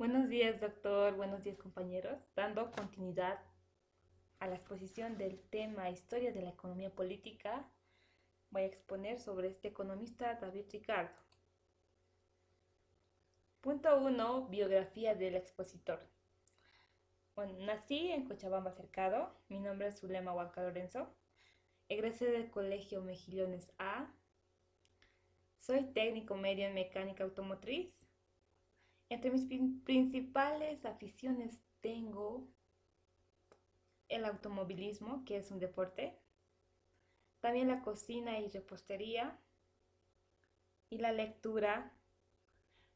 Buenos días, doctor. Buenos días, compañeros. Dando continuidad a la exposición del tema Historia de la Economía Política, voy a exponer sobre este economista David Ricardo. Punto 1. Biografía del expositor. Bueno, nací en Cochabamba Cercado. Mi nombre es Zulema Huanca Lorenzo. Egresé del Colegio Mejillones A. Soy técnico medio en mecánica automotriz. Entre mis principales aficiones tengo el automovilismo, que es un deporte, también la cocina y repostería y la lectura.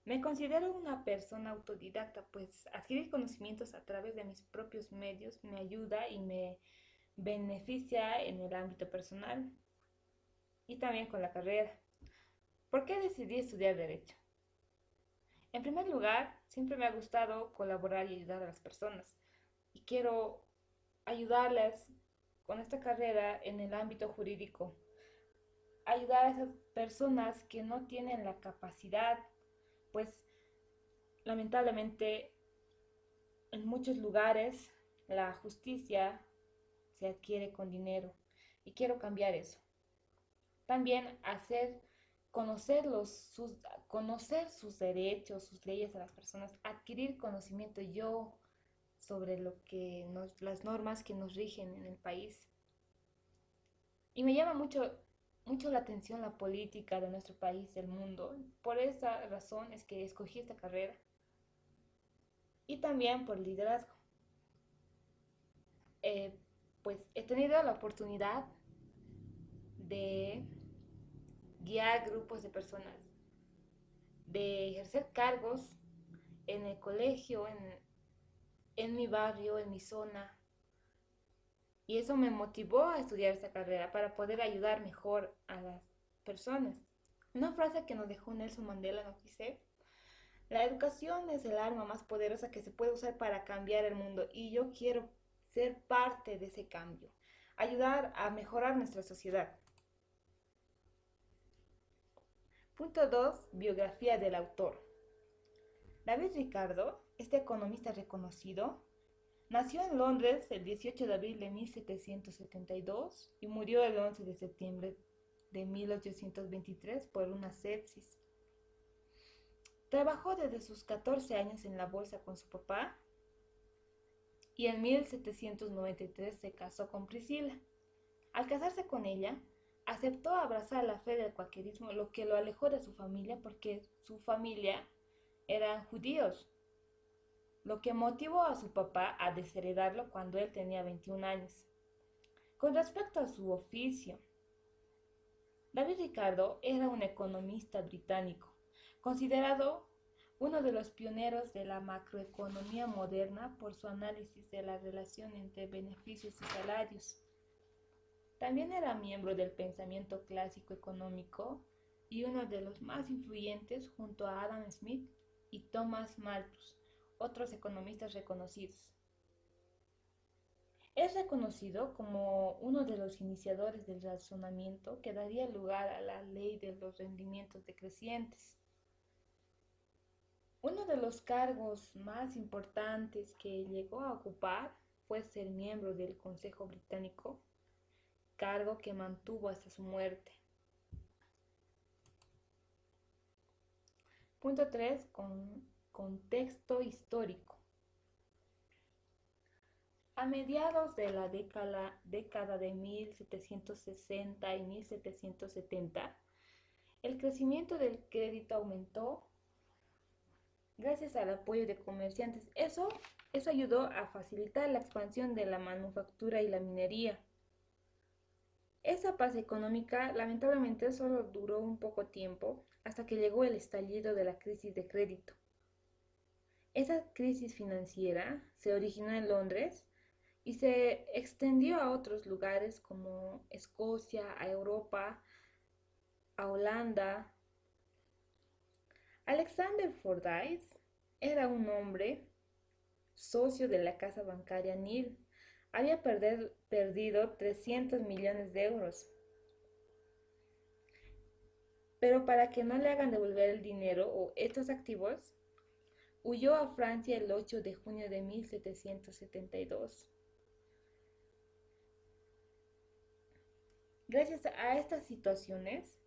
Me considero una persona autodidacta, pues adquirir conocimientos a través de mis propios medios me ayuda y me beneficia en el ámbito personal y también con la carrera. ¿Por qué decidí estudiar Derecho? En primer lugar, siempre me ha gustado colaborar y ayudar a las personas y quiero ayudarles con esta carrera en el ámbito jurídico, ayudar a esas personas que no tienen la capacidad, pues lamentablemente en muchos lugares la justicia se adquiere con dinero y quiero cambiar eso. También hacer conocer sus derechos, sus leyes a las personas, adquirir conocimiento yo sobre las normas que nos rigen en el país. Y me llama mucho la atención la política de nuestro país, del mundo. Por esa razón es que escogí esta carrera. Y también por liderazgo. Eh, pues he tenido la oportunidad de guiar grupos de personas, de ejercer cargos en el colegio, en mi barrio, en mi zona. Y eso me motivó a estudiar esta carrera para poder ayudar mejor a las personas. Una frase que nos dejó Nelson Mandela nos dice: la educación es el arma más poderosa que se puede usar para cambiar el mundo y yo quiero ser parte de ese cambio, ayudar a mejorar nuestra sociedad. Punto 2. Biografía del autor. David Ricardo, este economista reconocido, nació en Londres el 18 de abril de 1772 y murió el 11 de septiembre de 1823 por una sepsis. Trabajó desde sus 14 años en la bolsa con su papá y en 1793 se casó con Priscila. Al casarse con ella, aceptó abrazar la fe del cuaquerismo, lo que lo alejó de su familia porque su familia eran judíos, lo que motivó a su papá a desheredarlo cuando él tenía 21 años. Con respecto a su oficio, David Ricardo era un economista británico, considerado uno de los pioneros de la macroeconomía moderna por su análisis de la relación entre beneficios y salarios. También era miembro del pensamiento clásico económico y uno de los más influyentes junto a Adam Smith y Thomas Malthus, otros economistas reconocidos. Es reconocido como uno de los iniciadores del razonamiento que daría lugar a la ley de los rendimientos decrecientes. Uno de los cargos más importantes que llegó a ocupar fue ser miembro del Consejo Británico, cargo que mantuvo hasta su muerte. Punto 3. Contexto histórico. A mediados de la década de 1760 y 1770, el crecimiento del crédito aumentó gracias al apoyo de comerciantes. Eso ayudó a facilitar la expansión de la manufactura y la minería. Esa paz económica lamentablemente solo duró un poco tiempo hasta que llegó el estallido de la crisis de crédito. Esa crisis financiera se originó en Londres y se extendió a otros lugares como Escocia, a Europa, a Holanda. Alexander Fordyce era un hombre socio de la casa bancaria Nil. Había perdido 300 millones de euros. Pero para que no le hagan devolver el dinero o estos activos, huyó a Francia el 8 de junio de 1772. Gracias a estas situaciones,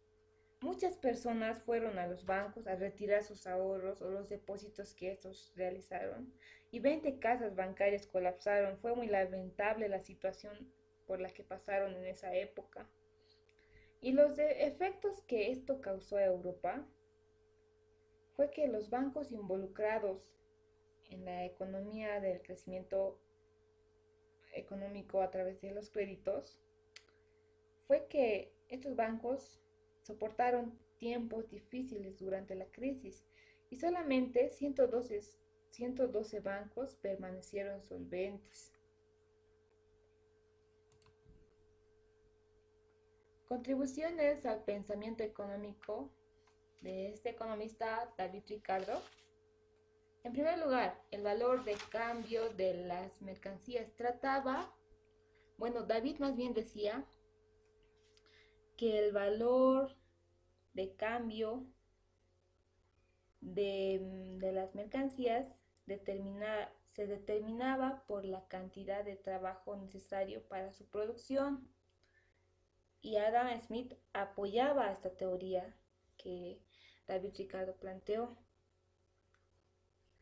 muchas personas fueron a los bancos a retirar sus ahorros o los depósitos que estos realizaron y 20 casas bancarias colapsaron. Fue muy lamentable la situación por la que pasaron en esa época. Y los efectos que esto causó a Europa fue que los bancos involucrados en la economía del crecimiento económico a través de los créditos, fue que estos bancos soportaron tiempos difíciles durante la crisis y solamente 112 bancos permanecieron solventes. Contribuciones al pensamiento económico de este economista David Ricardo. En primer lugar, el valor de cambio de las mercancías. David más bien decía que el valor de cambio de las mercancías se determinaba por la cantidad de trabajo necesario para su producción. Y Adam Smith apoyaba esta teoría que David Ricardo planteó.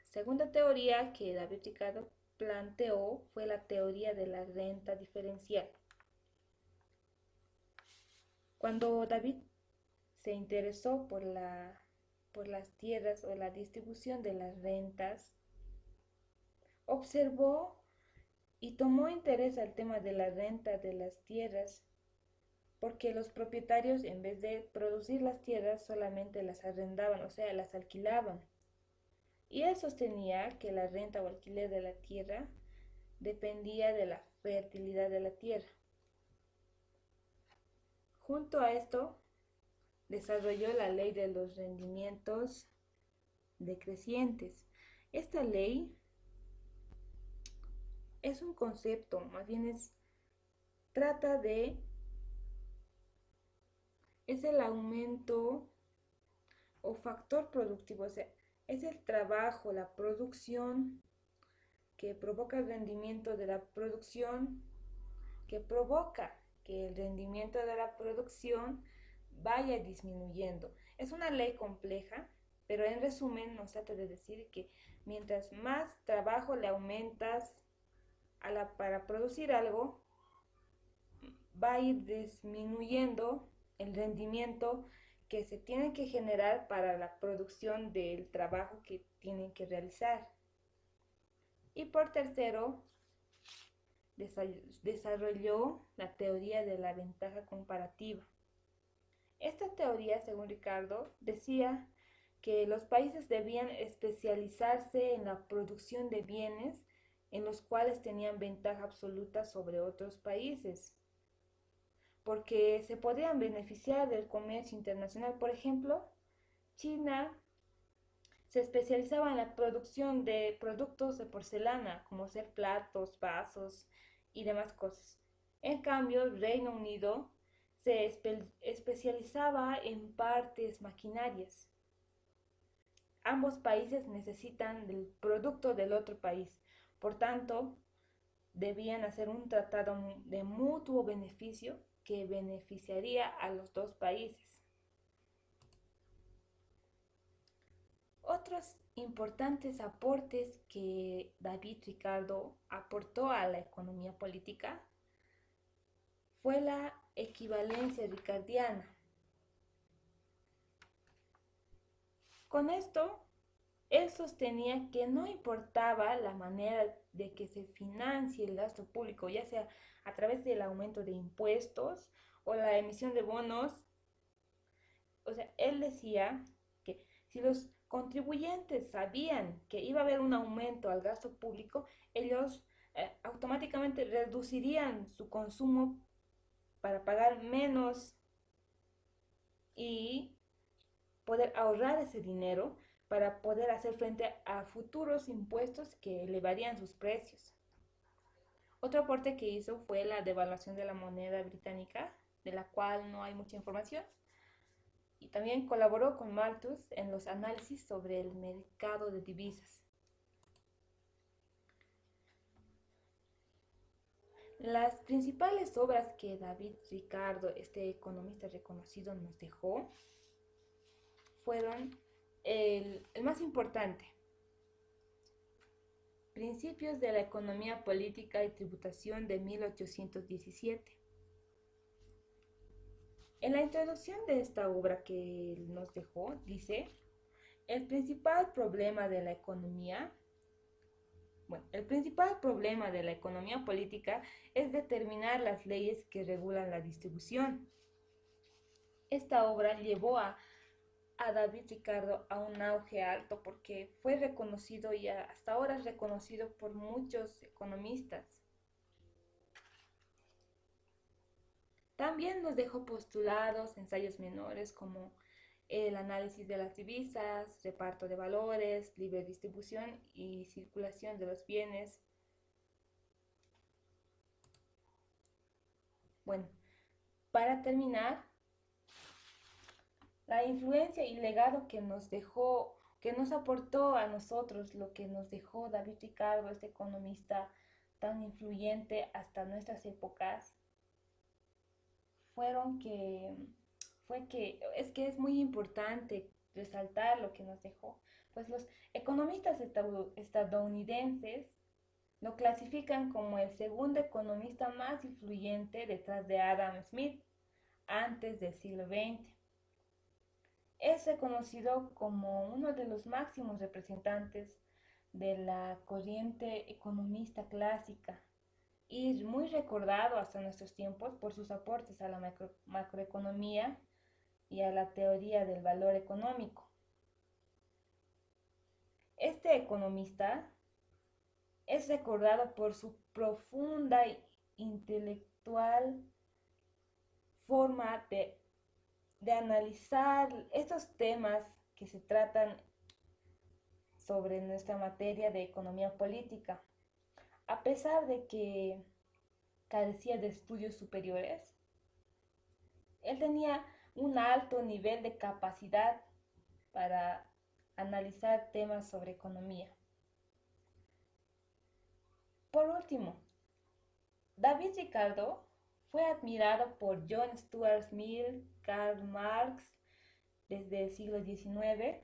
Segunda teoría que David Ricardo planteó fue la teoría de la renta diferencial. Cuando David se interesó por las tierras o la distribución de las rentas, observó y tomó interés al tema de la renta de las tierras, porque los propietarios, en vez de producir las tierras, solamente las arrendaban, o sea, las alquilaban. Y él sostenía que la renta o alquiler de la tierra dependía de la fertilidad de la tierra. Junto a esto, desarrolló la ley de los rendimientos decrecientes. Esta ley es un concepto, más bien es el aumento o factor productivo, o sea, es el trabajo, la producción que provoca el rendimiento de la producción, que provoca que el rendimiento de la producción vaya disminuyendo. Es una ley compleja, pero en resumen nos trata de decir que mientras más trabajo le aumentas para producir algo, va a ir disminuyendo el rendimiento que se tiene que generar para la producción del trabajo que tienen que realizar. Y por tercero, desarrolló la teoría de la ventaja comparativa. Esta teoría, según Ricardo, decía que los países debían especializarse en la producción de bienes en los cuales tenían ventaja absoluta sobre otros países, porque se podían beneficiar del comercio internacional. Por ejemplo, China se especializaba en la producción de productos de porcelana, como ser platos, vasos y demás cosas. En cambio, el Reino Unido se especializaba en partes maquinarias. Ambos países necesitan del producto del otro país, por tanto, debían hacer un tratado de mutuo beneficio que beneficiaría a los dos países. Otros importantes aportes que David Ricardo aportó a la economía política fue la equivalencia ricardiana. Con esto, él sostenía que no importaba la manera de que se financie el gasto público, ya sea a través del aumento de impuestos o la emisión de bonos. O sea, él decía que si los contribuyentes sabían que iba a haber un aumento al gasto público, ellos automáticamente reducirían su consumo para pagar menos y poder ahorrar ese dinero para poder hacer frente a futuros impuestos que elevarían sus precios. Otro aporte que hizo fue la devaluación de la moneda británica, de la cual no hay mucha información. Y también colaboró con Malthus en los análisis sobre el mercado de divisas. Las principales obras que David Ricardo, este economista reconocido, nos dejó fueron el más importante, Principios de la Economía Política y Tributación de 1817. En la introducción de esta obra que él nos dejó, dice, el principal problema de la economía política es determinar las leyes que regulan la distribución. Esta obra llevó a David Ricardo a un auge alto porque fue reconocido y hasta ahora es reconocido por muchos economistas. También nos dejó postulados, ensayos menores como el análisis de las divisas, reparto de valores, libre distribución y circulación de los bienes. Bueno, para terminar, la influencia y legado que nos dejó, que nos aportó a nosotros, lo que nos dejó David Ricardo, este economista tan influyente hasta nuestras épocas, fueron que, es que es muy importante resaltar lo que nos dejó. Pues los economistas estadounidenses lo clasifican como el segundo economista más influyente detrás de Adam Smith antes del siglo XX. Es reconocido como uno de los máximos representantes de la corriente economista clásica y muy recordado hasta nuestros tiempos por sus aportes a la macroeconomía y a la teoría del valor económico. Este economista es recordado por su profunda e intelectual forma de analizar estos temas que se tratan sobre nuestra materia de economía política. A pesar de que carecía de estudios superiores, él tenía un alto nivel de capacidad para analizar temas sobre economía. Por último, David Ricardo fue admirado por John Stuart Mill, Karl Marx desde el siglo XIX,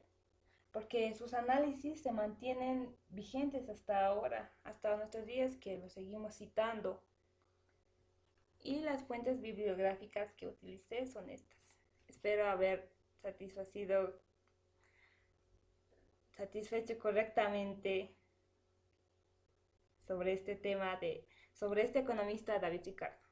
porque sus análisis se mantienen vigentes hasta ahora, hasta nuestros días que los seguimos citando. Y las fuentes bibliográficas que utilicé son estas. Espero haber satisfecho correctamente sobre este tema sobre este economista David Ricardo.